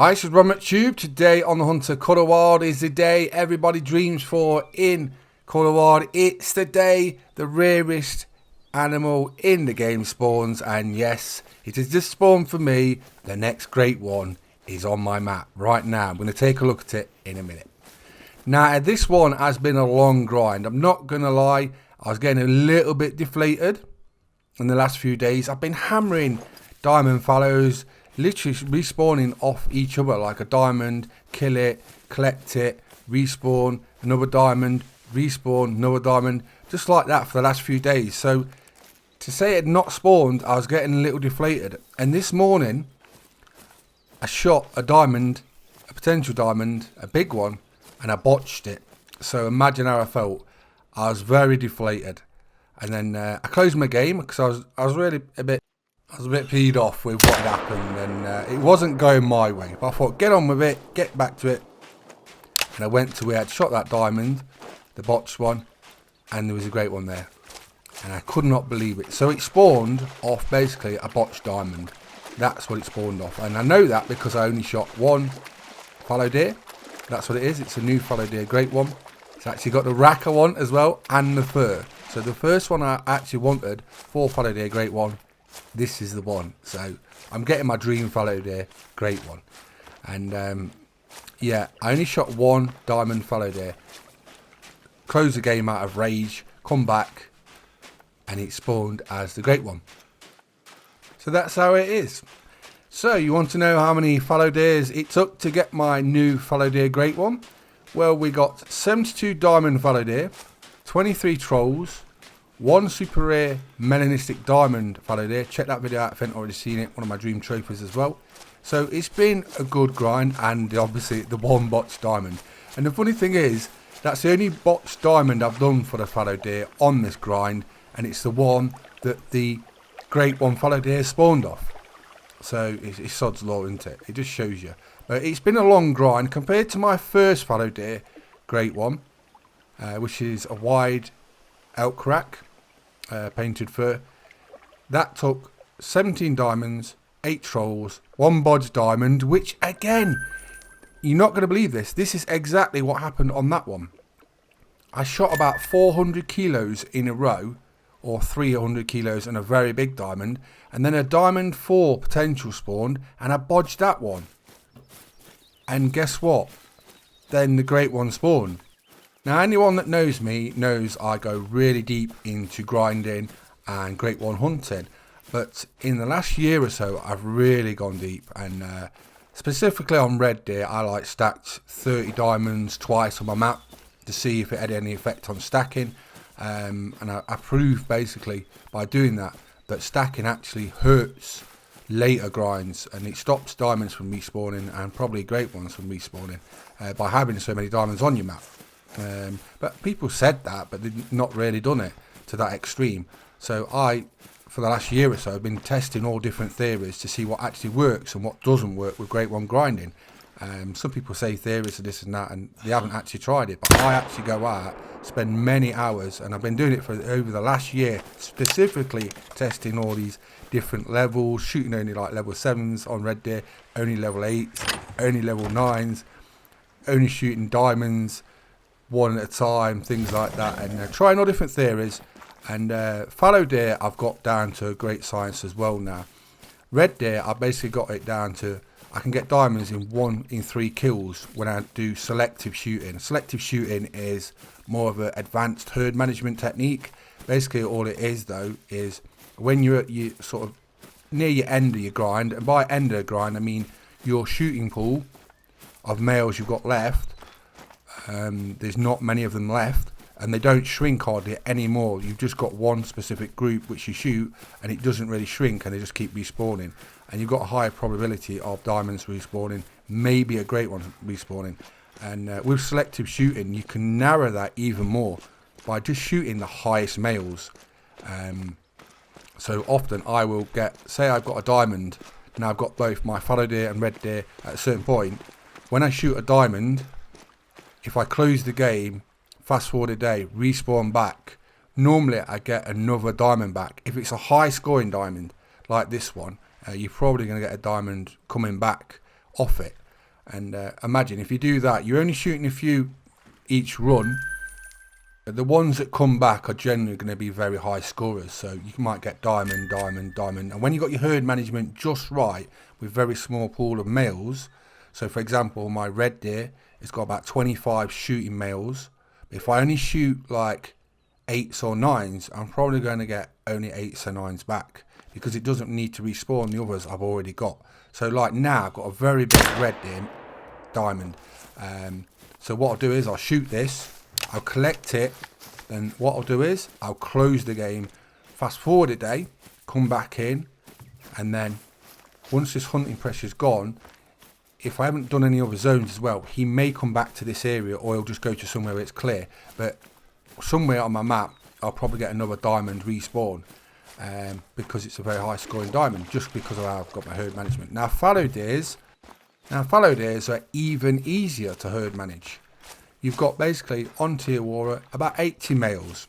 Hi, this is Robert Tube. Today on the Hunter, Colour Wild is the day everybody dreams for in Colour Wild. It's the day the rarest animal in the game spawns, and yes, it has just spawned for me. The next great one is on my map right now. I'm going to take a look at it in a minute. Now, this one has been a long grind. I'm not going to lie, I was getting a little bit deflated in the last few days. I've been hammering diamond fallows, literally respawning off each other like a diamond, kill it, collect it, respawn, another diamond, respawn, another diamond, just like that for the last few days. So to say it had not spawned, I was getting a little deflated. And this morning, I shot a diamond, a potential diamond, a big one, and I botched it. So imagine how I felt. I was very deflated. And then I closed my game because I was really a bit peed off with what had happened, and it wasn't going my way. But I thought, get on with it, get back to it. And I went to where I'd shot that diamond, the botched one, and there was a great one there. And I could not believe it. So it spawned off basically a botched diamond. That's what it spawned off. And I know that because I only shot one fallow deer. That's what it is. It's a new fallow deer, great one. It's actually got the rack I want as well, and the fur. So the first one I actually wanted, for fallow deer, great one. This is the one. So I'm getting my dream fallow deer, great one. And yeah, I only shot one diamond fallow deer. Close the game out of rage, come back, and it spawned as the great one. So that's how it is. So you want to know how many fallow deers it took to get my new fallow deer great one? Well, we got 72 diamond fallow deer, 23 trolls, one super rare melanistic diamond fallow deer. Check that video out if you haven't already seen it. One of my dream trophies as well. So it's been a good grind, and obviously the one botched diamond. And the funny thing is, that's the only botched diamond I've done for the fallow deer on this grind, and it's the one that the great one fallow deer spawned off. So it's sod's law, isn't it? It just shows you. But it's been a long grind compared to my first fallow deer great one, which is a wide elk rack, painted fur. That took 17 diamonds, 8 trolls, 1 bodge diamond, which again, you're not going to believe this. This is exactly what happened on that one. I shot about 400 kilos in a row, or 300 kilos and a very big diamond, and then a diamond 4 potential spawned, and I bodged that one. And guess what? Then the great one spawned. Now, anyone that knows me knows I go really deep into grinding and great one hunting, but in the last year or so I've really gone deep, and specifically on red deer I like stacked 30 diamonds twice on my map to see if it had any effect on stacking. And I proved basically by doing that stacking actually hurts later grinds, and it stops diamonds from respawning and probably great ones from respawning by having so many diamonds on your map. But people said that, but they've not really done it to that extreme. So I, for the last year or so, have been testing all different theories to see what actually works and what doesn't work with great one grinding. Some people say theories are this and that, and they haven't actually tried it. But I actually go out, spend many hours, and I've been doing it for over the last year, specifically testing all these different levels, shooting only like level 7s on red deer, only level 8s, only level 9s, only shooting diamonds one at a time, things like that, and trying all different theories. And fallow deer I've got down to a great science as well now. Red deer I basically got it down to I can get diamonds in 1 in 3 kills when I do selective shooting. Selective shooting is more of an advanced herd management technique. Basically all it is though is when you're at your sort of near your end of your grind, and by end of the grind I mean your shooting pool of males you've got left, there's not many of them left, and they don't shrink hardly anymore. You've just got one specific group which you shoot, and it doesn't really shrink, and they just keep respawning, and you've got a higher probability of diamonds respawning, maybe a great one respawning. And with selective shooting you can narrow that even more by just shooting the highest males. So often I will get, say I've got a diamond, now I've got both my fallow deer and red deer at a certain point. When I shoot a diamond, if I close the game, fast forward a day, respawn back, normally I get another diamond back. If it's a high scoring diamond like this one, you're probably going to get a diamond coming back off it. And imagine if you do that, you're only shooting a few each run. The ones that come back are generally going to be very high scorers, so you might get diamond, diamond, diamond. And when you've got your herd management just right, with very small pool of males, so for example, my red deer, it's got about 25 shooting males. If I only shoot like 8s or 9s, I'm probably going to get only 8s or 9s back, because it doesn't need to respawn the others I've already got. So like now, I've got a very big red deer, diamond. So what I'll do is I'll shoot this, I'll collect it, then what I'll do is I'll close the game, fast forward a day, come back in, and then once this hunting pressure's gone, if I haven't done any other zones as well, he may come back to this area, or he'll just go to somewhere where it's clear. But somewhere on my map, I'll probably get another diamond respawn, because it's a very high scoring diamond, just because of how I've got my herd management. Now fallow deers are even easier to herd manage. You've got basically on tier water about 80 males.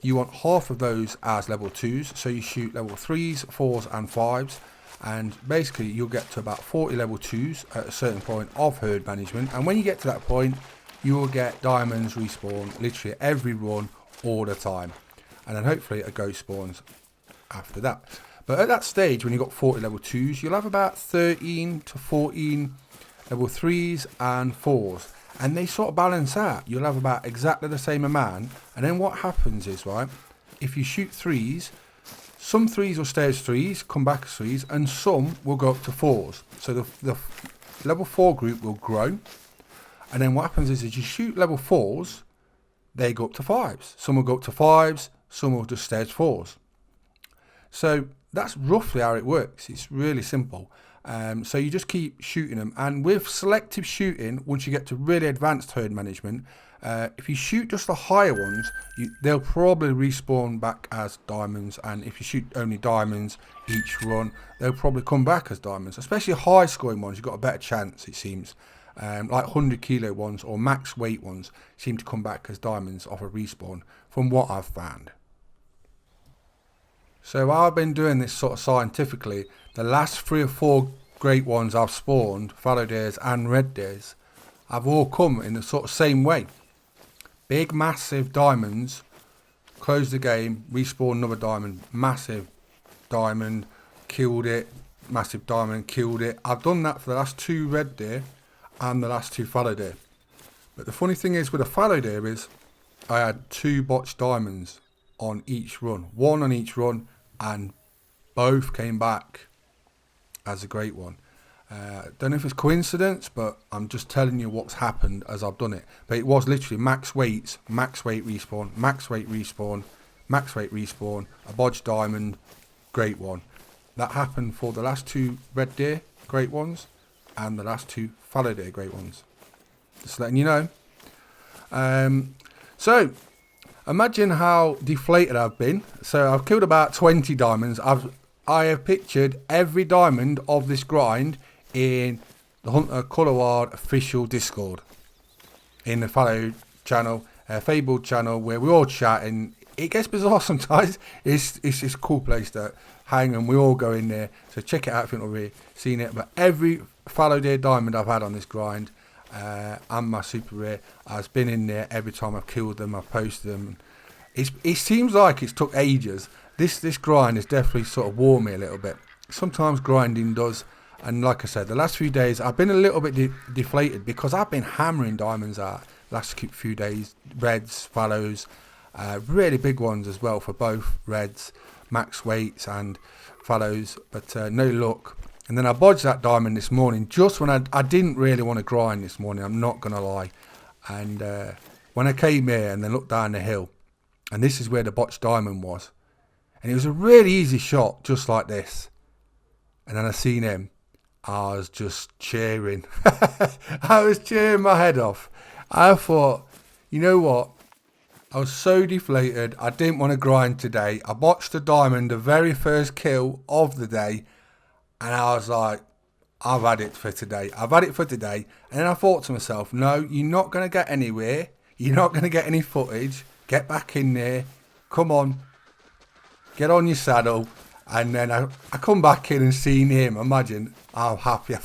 You want half of those as level 2s, so you shoot level 3s, 4s and 5s, and basically you'll get to about 40 level 2s at a certain point of herd management. And when you get to that point, you will get diamonds respawn literally every run all the time, and then hopefully a ghost spawns after that. But at that stage, when you've got 40 level 2s, you'll have about 13 to 14 level 3s and 4s. And they sort of balance out. You'll have about exactly the same amount. And then what happens is, right, if you shoot 3s, some 3s will stay as 3s, come back as 3s, and some will go up to 4s. So the level 4 group will grow. And then what happens is you shoot level 4s, they go up to 5s. Some will go up to 5s, some will just stay as 4s. So that's roughly how it works. It's really simple. So you just keep shooting them, and with selective shooting, once you get to really advanced herd management, if you shoot just the higher ones, they'll probably respawn back as diamonds, and if you shoot only diamonds each run, they'll probably come back as diamonds. Especially high scoring ones, you've got a better chance, it seems. Like 100 kilo ones or max weight ones seem to come back as diamonds off a respawn, from what I've found. So I've been doing this sort of scientifically. The last 3 or 4 great ones I've spawned, fallow deers and red deers, have all come in the sort of same way. Big massive diamonds, close the game, respawn another diamond, massive diamond, killed it, massive diamond, killed it. I've done that for the last 2 red deer and the last 2 fallow deer. But the funny thing is with a fallow deer is I had 2 botched diamonds on each run, 1 on each run, and both came back as a great one. Don't know if it's coincidence, but I'm just telling you what's happened as I've done it. But it was literally max weights, max weight respawn, max weight respawn, max weight respawn, a bodged diamond, great one. That happened for the last 2 red deer great ones and the last 2 fallow deer great ones. Just letting you know. So imagine how deflated I've been. So I've killed about 20 diamonds. I have pictured every diamond of this grind in the Hunter Colourward official Discord, in the fallow channel, Fabled channel, where we all chat, and it gets bizarre sometimes. It's this cool place to hang, and we all go in there. So check it out if you've not really seen it. But every fallow deer diamond I've had on this grind, and my super rare, has been in there every time I've killed them. I've posted them. It seems like it's took ages. This grind has definitely sort of wore me a little bit. Sometimes grinding does, and like I said, the last few days I've been a little bit deflated because I've been hammering diamonds out last few days. Reds, fallows, really big ones as well for both reds, max weights and fallows, but no luck. And then I bodged that diamond this morning, just when I didn't really want to grind this morning, I'm not going to lie. And when I came here and then looked down the hill, and this is where the botched diamond was, and it was a really easy shot, just like this. And then I seen him, I was just cheering. I was cheering my head off. I thought, you know what? I was so deflated, I didn't want to grind today. I botched the diamond, the very first kill of the day, and I was like, I've had it for today. I've had it for today. And then I thought to myself, no, you're not going to get anywhere. You're not going to get any footage. Get back in there. Come on. Get on your saddle. And then I come back in and seen him. Imagine, I'm happy.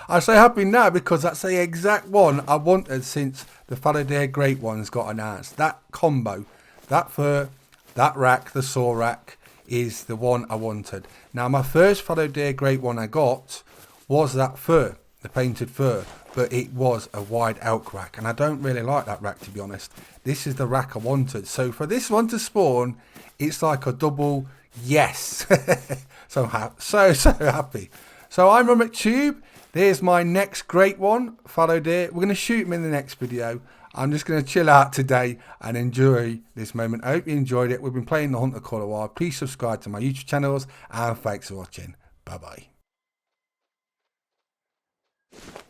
I'm so happy now because that's the exact one I wanted since the Faraday Great Ones got announced. That combo, that fur, that rack, the saw rack is the one I wanted. Now my first Faraday Great one I got was that fur, the painted fur, but it was a wide elk rack and I don't really like that rack, to be honest. This is the rack I wanted. So for this one to spawn, it's like a double yes. So happy. So I'm RummickTube. There's my next great one, Faraday. We're going to shoot him in the next video. I'm just going to chill out today and enjoy this moment. I hope you enjoyed it. We've been playing the Hunter quite a while. Please subscribe to my YouTube channels and thanks for watching. Bye bye.